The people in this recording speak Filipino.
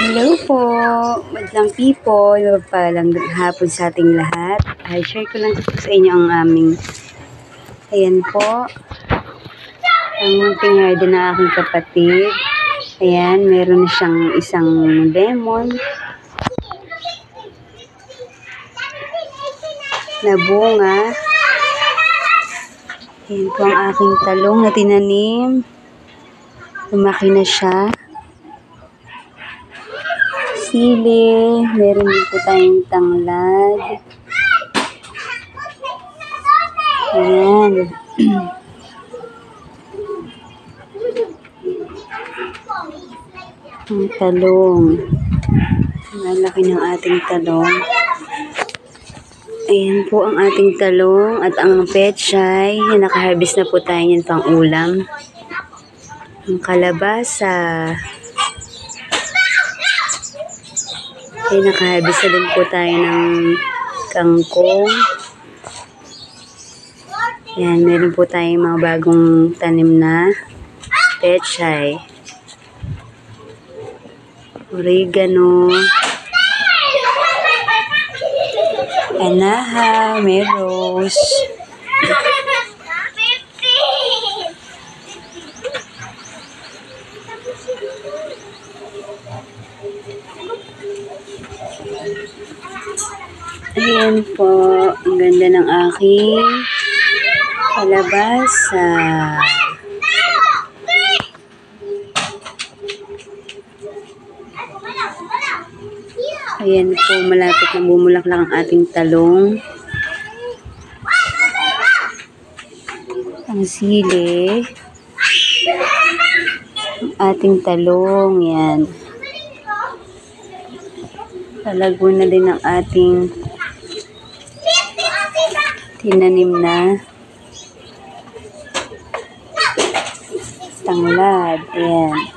Hello po, madlang people, magpalang hapon sa ating lahat. Ay, share ko lang sa inyo ang aming, ayan po, ang munting garden na aking kapatid. Ayan, meron na siyang isang lemon na bunga. Ayan po ang aking talong na tinanim. Lumaki na siya. Sili, meron din po tayong tanglad. Ayan. Ang talong. Malaki ng ating talong. Ayan po ang ating talong at ang pechay. Naka-harvest na po tayo niyan pang ulam. Ang kalabasa. Ay, naka-harvest na din po tayo ng kangkong. Yan, meron po tayong mga bagong tanim na pechay. Oregano. Anaha, meros. Ayan po, ang ganda ng aking kalabasa. Ayan po, malapit na bumulaklak ang ating talong. Ang sili. Ang ating talong, yan. Talago na din ang ating tinanim na tanglad. Ayan.